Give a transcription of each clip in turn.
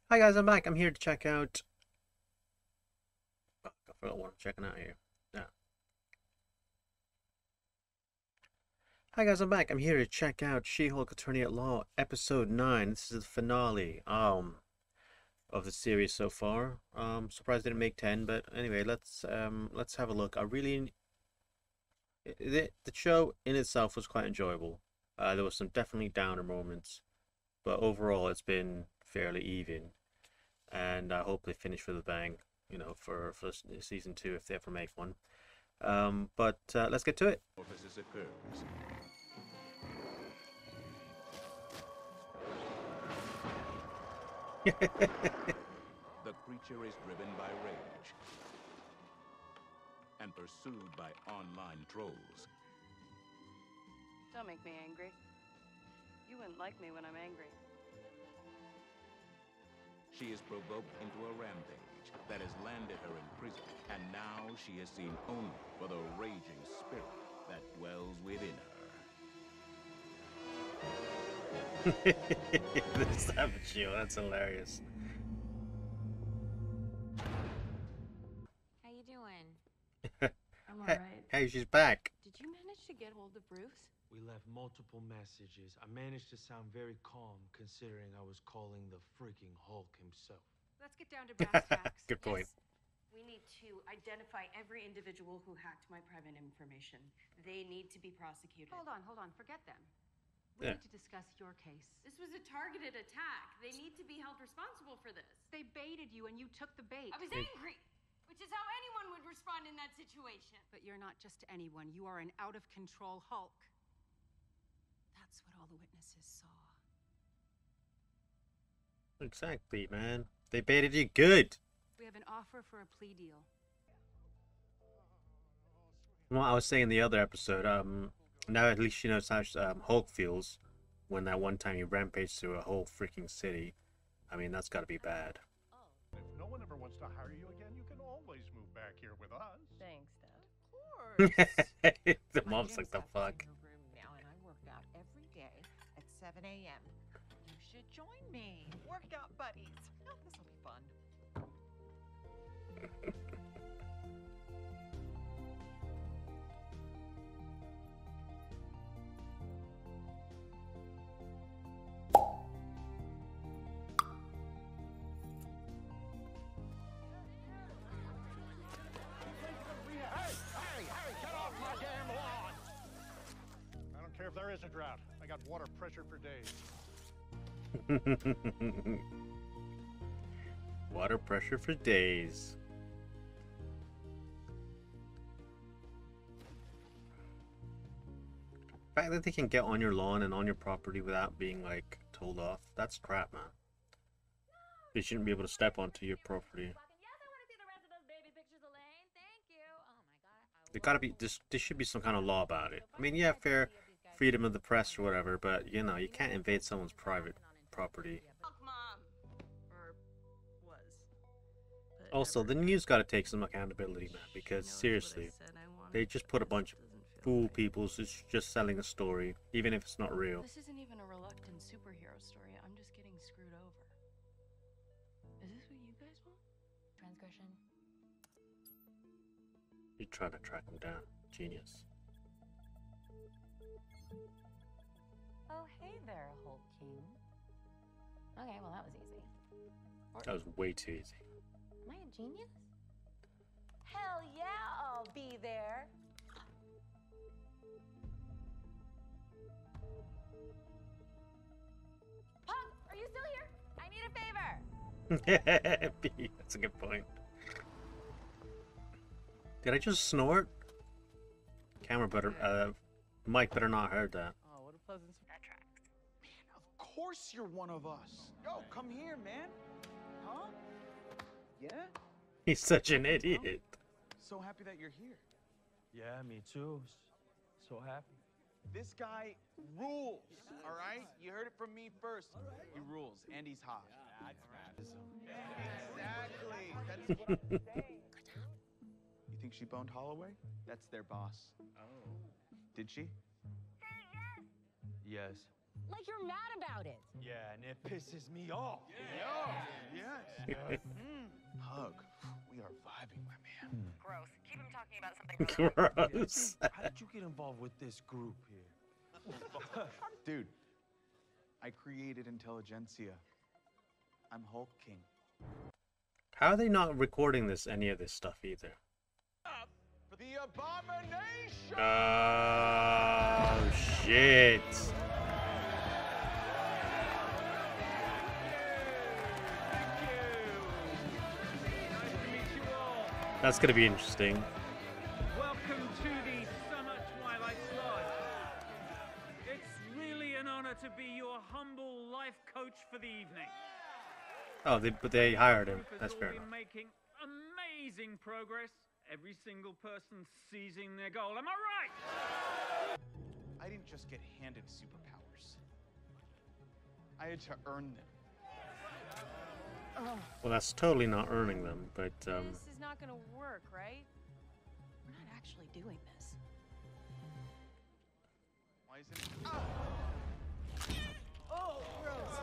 Hi guys, I'm back. I'm here to check out. Oh, I forgot what I'm checking out here. Yeah. Hi guys, I'm back. I'm here to check out She-Hulk Attorney at Law episode 9. This is the finale of the series so far. Surprised it didn't make 10, but anyway, let's have a look. The show in itself was quite enjoyable. There was some definitely downer moments, but overall it's been fairly even. And I hope they finish with a bang, for season 2 if they ever make one. But let's get to it. The creature is driven by rage and pursued by online trolls. Don't make me angry. You wouldn't like me when I'm angry. She is provoked into a rampage that has landed her in prison, and now she is seen only for the raging spirit that dwells within her. The Savage Shield, that's hilarious. How you doing? I'm alright. Hey, she's back. Did you manage to get hold of Bruce? We left multiple messages. I managed to sound very calm considering I was calling the freaking Hulk himself. Let's get down to brass tacks. Good point. Yes. We need to identify every individual who hacked my private information. They need to be prosecuted. Hold on. Forget them. We Yeah. need to discuss your case. This was a targeted attack. They need to be held responsible for this. They baited you and you took the bait. I was angry, which is how anyone would respond in that situation. But you're not just anyone. You are an out-of-control Hulk. That's what all the witnesses saw. Exactly, man. They baited you good. We have an offer for a plea deal. Well, I was saying in the other episode, now at least she knows how Hulk feels when that one time he rampaged through a whole freaking city. I mean, that's got to be bad. If no one ever wants to hire you again, you can always move back here with us. Thanks, Dad. The mom's like, the fuck? In her room now, and I work out every day at 7 a.m. You should join me. Workout buddies. Oh, this will be fun. Hey, get off my damn lawn! I don't care if there is a drought. I got water pressure for days. Water pressure for days. The fact that they can get on your lawn and on your property without being like told off, that's crap, man. They shouldn't be able to step onto your property. There gotta be this. There should be some kind of law about it. I mean, yeah, fair freedom of the press or whatever, but you know, you can't invade someone's private property. Fuck Mom. Or was. But it Also, never the news gotta take some accountability, man, because She knows what I seriously, said I wanted. they just put a bunch of Doesn't feel fool right. people just selling a story, even if it's not real. This isn't even a reluctant superhero story. I'm just getting screwed over. Is this what you guys want? Transgression. You're trying to track them down. Genius. Oh, hey there, Hulk King. Okay, well, that was easy. That was way too easy. Am I a genius? Hell yeah, I'll be there. Pug, are you still here? I need a favor. That's a good point. Did I just snort? Camera better, mic better not heard that. Oh, what a pleasant surprise. Man, of course you're one of us. Yo, come here, man. Huh? Yeah? He's such an idiot. So happy that you're here. Yeah, me too. So happy. This guy rules, all right? You heard it from me first. He rules, and he's hot. Exactly. That's what I'm saying. You think she boned Holloway? That's their boss. Oh. Did she? Yes. Like you're mad about it. Yeah, and it pisses me off. Yes. Hug. We are vibing, my man. Gross. Keep him talking about something. Gross. How did you get involved with this group here? Dude, I created Intelligentsia. I'm Hulk King. How are they not recording any of this stuff either? For the abomination! Oh shit! That's gonna be interesting. Welcome to the Summer Twilight Lodge. It's really an honor to be your humble life coach for the evening. Oh, but they hired him. Group has That's all fair been enough. making amazing progress. Every single person seizing their goal. Am I right? I didn't just get handed superpowers. I had to earn them. Well, that's totally not earning them, but This is not gonna work, right? We're not actually doing this. Why isn't it? Oh, gross.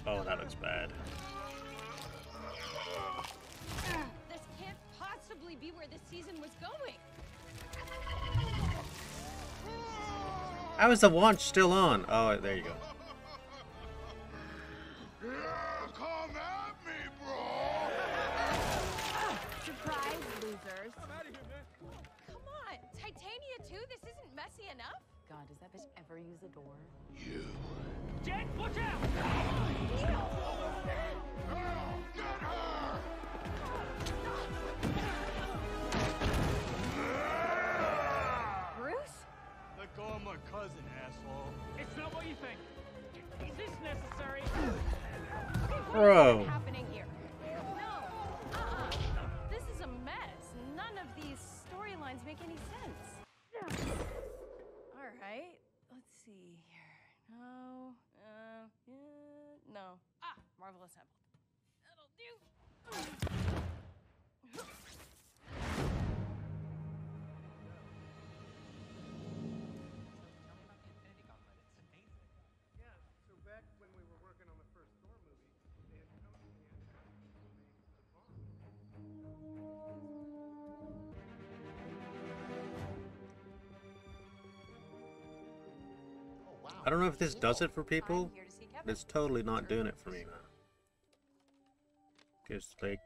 oh, that looks bad. This can't possibly be where this season was going. How is the watch still on? Oh, there you go. Come at me, bro! Surprise, losers. I'm out of here, man. Come on, Titania too? This isn't messy enough? God, does that bitch ever use the door? Jen, watch out! Bruce? Let go of my cousin, asshole. It's not what you think. Is this necessary? Bro. What's happening here? No. This is a mess. None of these storylines make any sense. All right. Let's see here. No. No. Marvel Assembled. That'll do. Yeah, so back when we were working on the first Thor movie, they had come to me and asked me to bond. I don't know if this does it for people. I'm here to see Kevin. But it's totally not doing it for me, man. Because, like,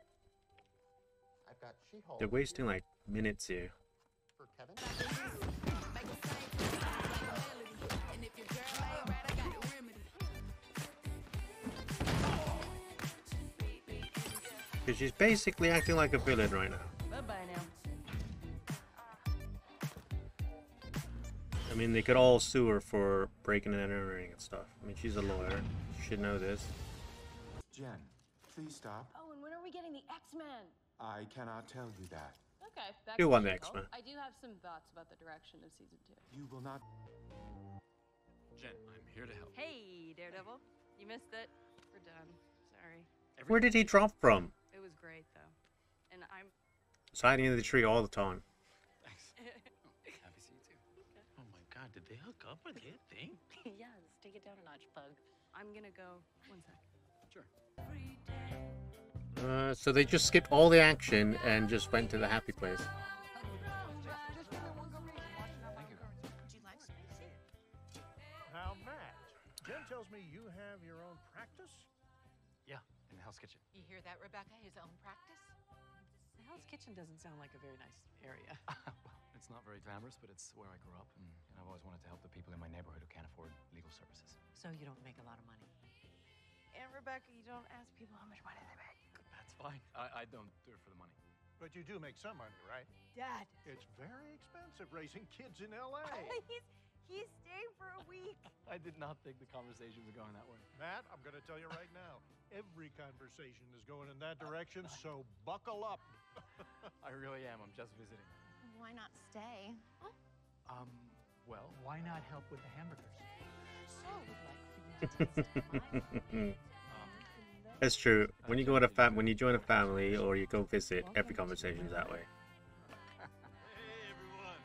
I've got She-Hulk they're wasting, like, minutes here. for Kevin. Because she's basically acting like a villain right now. Bye-bye now. I mean, they could all sue her for breaking and entering and stuff. I mean, she's a lawyer. She should know this. Jen, please stop. Oh, and when are we getting the X-Men? I cannot tell you that. Okay, back You to won the She-Hulk. X-Men. I do have some thoughts about the direction of season 2. You will not. Jen, I'm here to help. Hey, Daredevil. You missed it. We're done. Sorry. Where did he drop from? It was great, though. And I'm... He's hiding in the tree all the time. Thanks. Happy to see you too. Oh my god, did they hook up? Are they a thing? Yeah, let's take it down a notch, Pug. I'm gonna go... One sec. Sure. So they just skipped all the action and just went to the happy place. Now, Matt, Jen tells me you have your own practice? Yeah, in the Hell's Kitchen. You hear that, Rebecca? His own practice? Hell's Kitchen doesn't sound like a very nice area. Well, it's not very glamorous, but it's where I grew up, and I've always wanted to help the people in my neighborhood who can't afford legal services. So you don't make a lot of money. And Rebecca, you don't ask people how much money they make. That's fine. I don't do it for the money. But you do make some money, right? Dad. It's very expensive raising kids in L.A. He's staying for a week. I did not think the conversation was going that way. Matt, I'm going to tell you right now, every conversation is going in that direction, so buckle up. I really am. I'm just visiting. Why not stay? Well, Why not help with the hamburgers? So would like for you to taste my That's true. When you go to when you join a family or you go visit, every conversation's that way. hey everyone.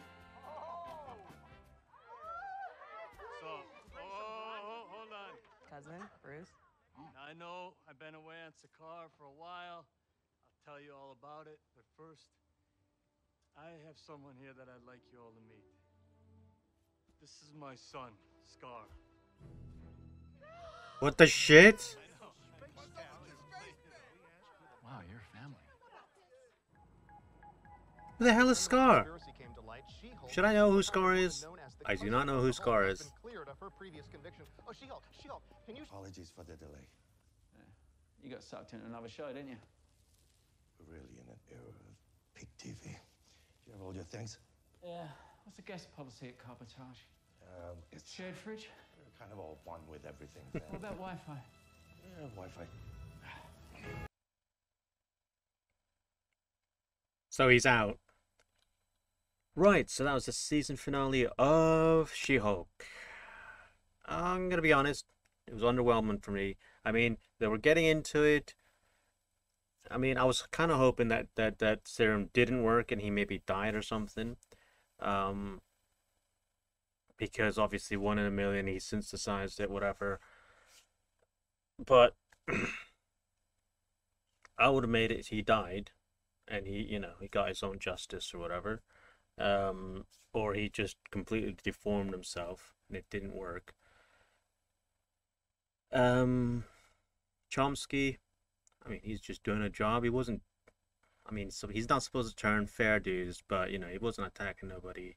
something, Bruce? I know I've been away on Sakaar for a while. I'll tell you all about it, but first, I have someone here that I'd like you all to meet. This is my son, Scar. What the shit? Wow, you're family. Who the hell is Scar? Should I know who Scar is? I do not know who Scar is. Apologies for the delay. You got sucked into another show, didn't you? We're really in an era of peak TV. Do you have all your things? Yeah. What's the guest policy at Carbotage? It's Shared fridge? We're kind of all one with everything. What about Wi-Fi? Yeah, Wi-Fi. So he's out. Right, so that was the season finale of She-Hulk. I'm gonna be honest, it was underwhelming for me. I mean, they were getting into it. I mean, I was kind of hoping that serum didn't work and he maybe died or something. Because obviously 1 in a million, he synthesized it, whatever. But I would have made it he died and he, you know, he got his own justice or whatever. Or he just completely deformed himself and it didn't work. Chomsky, I mean, he's just doing a job. He wasn't, I mean, so he's not supposed to turn fair dues, but, you know, he wasn't attacking nobody.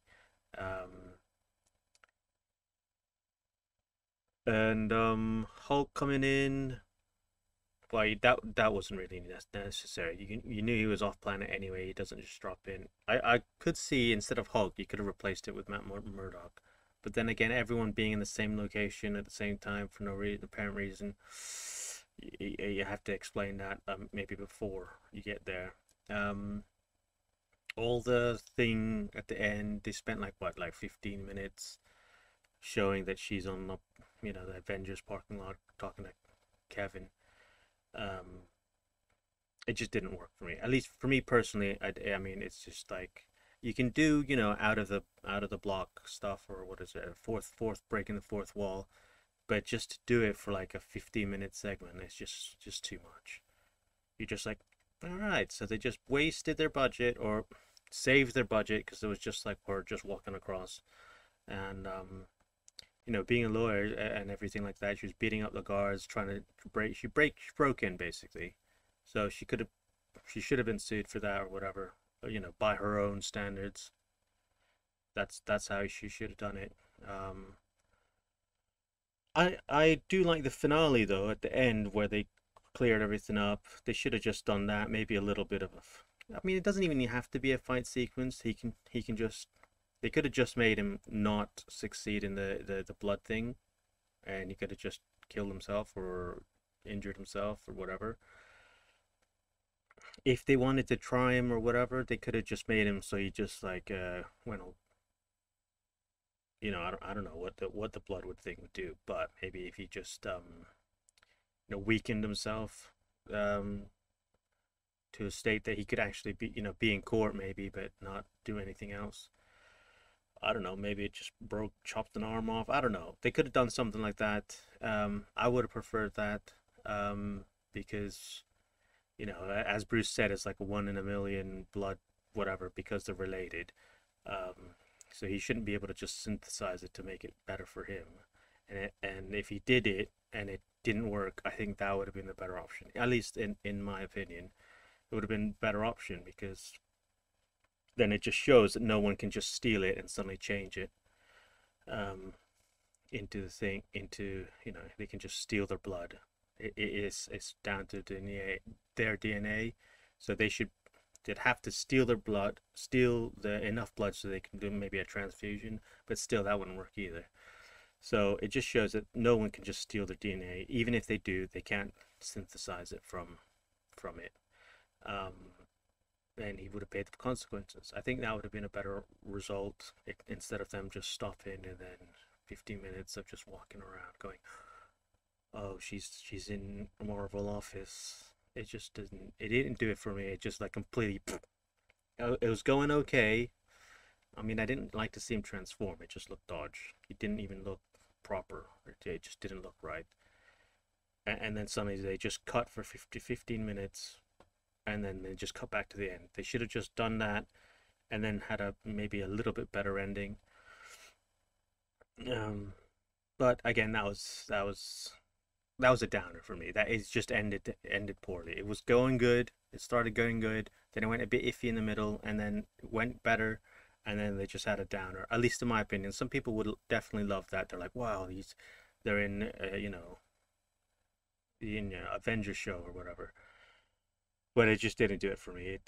Hulk coming in, well, that wasn't really necessary. You knew he was off planet anyway. He doesn't just drop in. I could see instead of Hulk, you could have replaced it with Matt Murdock. But then again, everyone being in the same location at the same time for no apparent reason, you have to explain that maybe before you get there. All the thing at the end, they spent like 15 minutes showing that she's on the, you know, the Avengers parking lot talking to Kevin. It just didn't work for me. At least for me personally. I mean, it's just like you can do, you know, out of the block stuff, or what is it, fourth breaking the fourth wall, but just to do it for like a 15-minute segment, it's just too much. You're just like, all right, so they just wasted their budget or saved their budget because it was just like we're just walking across, and you know, being a lawyer and everything like that, she was beating up the guards, trying to break. She broke in basically, so she should have been sued for that or whatever. You know, by her own standards. That's how she should have done it. I do like the finale though at the end where they cleared everything up. They should have just done that. Maybe a little bit of I mean, it doesn't even have to be a fight sequence. He can just. They could have just made him not succeed in the blood thing, and he could have just killed himself or injured himself or whatever. If they wanted to try him or whatever, they could have just made him so he just like went. You know, I don't know what the blood thing would do, but maybe if he just you know, weakened himself to a state that he could actually be, you know, be in court maybe, but not do anything else. I don't know, maybe it just chopped an arm off. I don't know. They could have done something like that. I would have preferred that because, you know, as Bruce said, it's like a 1 in a million blood, whatever, because they're related. So he shouldn't be able to just synthesize it to make it better for him. And if he did it and it didn't work, I think that would have been the better option. At least in my opinion, it would have been a better option because then it just shows that no one can just steal it and suddenly change it into the thing, into, you know, they can just steal their blood. It's down to their DNA, so they'd have to steal their blood, steal enough blood so they can do maybe a transfusion, but still that wouldn't work either. So it just shows that no one can just steal their DNA. Even if they do, they can't synthesize it from it. And he would have paid the consequences. I think that would have been a better result instead of them just stopping and then 15 minutes of just walking around going, oh, she's in a Marvel office. It just didn't do it for me. It just like completely, it was going okay. I mean, I didn't like to see him transform. It just looked dodgy. It didn't even look proper. It just didn't look right. and then suddenly they just cut for 15 minutes, and then they just cut back to the end. They should have just done that, and then had a maybe a little bit better ending. But again, that was a downer for me. That is just ended poorly. It was going good. It started going good. Then it went a bit iffy in the middle, and then it went better, and then they just had a downer. At least in my opinion. Some people would definitely love that. They're like, wow, they're in the Avengers show or whatever. But it just didn't do it for me.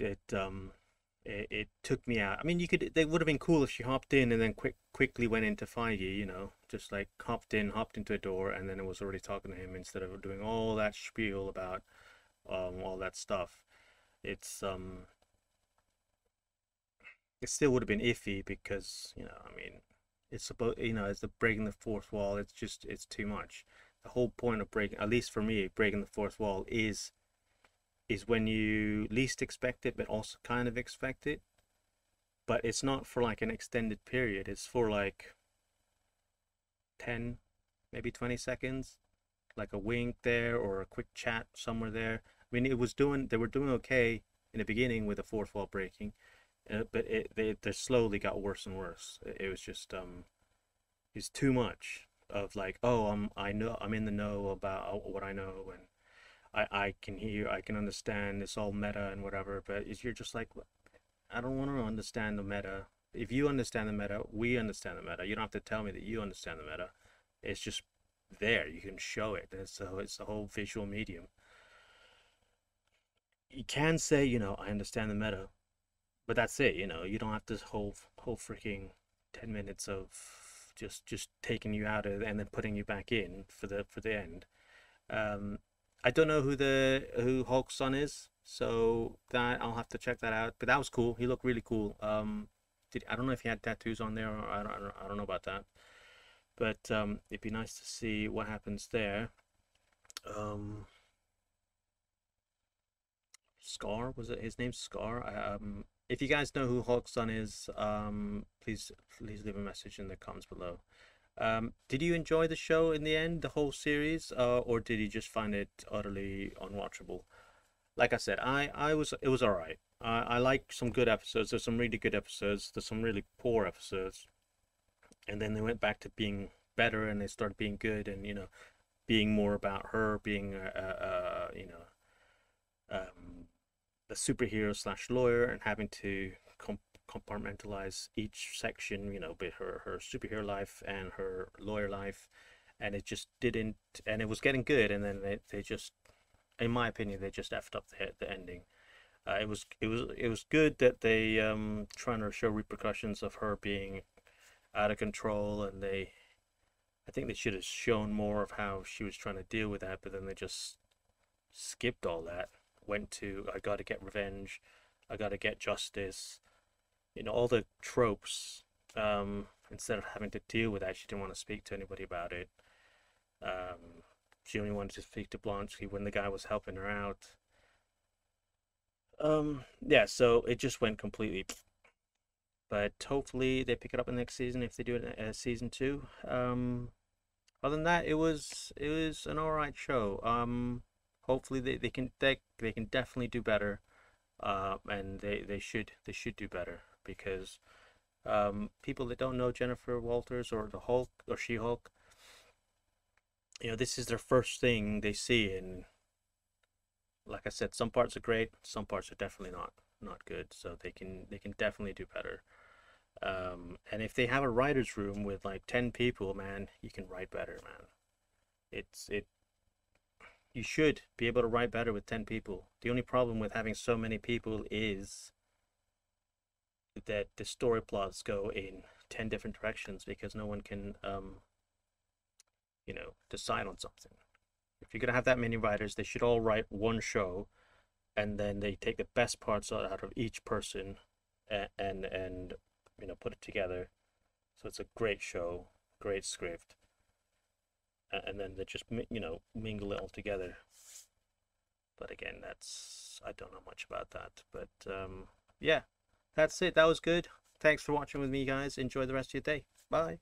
It took me out. I mean, they would have been cool if she hopped in and then quickly went into Feige, just like hopped into a door, and then it was already talking to him instead of doing all that spiel about all that stuff. It still would have been iffy because, I mean, it's supposed, it's the breaking the fourth wall. It's too much. The whole point of breaking, at least for me, breaking the fourth wall is when you least expect it, but also kind of expect it. But it's not for like an extended period. It's for like 10, maybe 20 seconds, like a wink there or a quick chat somewhere there. I mean, they were doing okay in the beginning with the fourth wall breaking, but they slowly got worse and worse. It was just it's too much of like, oh, I'm in the know about what I know, and I can hear, I can understand, it's all meta and whatever, but you're just like, I don't want to understand the meta. If you understand the meta, we understand the meta. You don't have to tell me that you understand the meta. It's just there. You can show it. It's the whole visual medium. You can say, I understand the meta, but that's it. You don't have this whole freaking 10 minutes of just taking you out of and then putting you back in for the end. I don't know who Hulk's son is, so that I'll have to check that out. But that was cool. He looked really cool. I don't know if he had tattoos on there, or I don't know about that. But it'd be nice to see what happens there. Scar, was it? His name's Scar. If you guys know who Hulk's son is, please leave a message in the comments below. Did you enjoy the show in the end, the whole series, or did you just find it utterly unwatchable? Like I said, it was all right. I like some good episodes. There's some really good episodes. There's some really poor episodes, and then they went back to being better, and they started being good, and being more about her being a superhero / lawyer, and having to compartmentalize each section, with her superhero life and her lawyer life, and it just didn't, and it was getting good, and then they just, in my opinion, they just effed up the ending. It was good that they trying to show repercussions of her being out of control, and I think they should have shown more of how she was trying to deal with that, but then they just skipped all that. Went to, I gotta get revenge, I gotta get justice, all the tropes. Instead of having to deal with that, she didn't want to speak to anybody about it. She only wanted to speak to Blonsky when the guy was helping her out. Yeah, so it just went completely. But hopefully they pick it up in the next season if they do it in season 2. Other than that, it was an alright show. Hopefully they can definitely do better, and they should do better, because people that don't know Jennifer Walters or the Hulk or She-Hulk, this is their first thing they see, and like I said, some parts are great, some parts are definitely not good, so they can definitely do better. And if they have a writer's room with like 10 people, man, you can write better, man. You should be able to write better with 10 people. The only problem with having so many people is that the story plots go in 10 different directions, because no one can decide on something. If you're gonna have that many writers, they should all write one show, and then they take the best parts out of each person and put it together, so it's a great show, great script, and then they just mingle it all together. But again, I don't know much about that. But yeah, that's it. That was good. Thanks for watching with me, guys. Enjoy the rest of your day. Bye.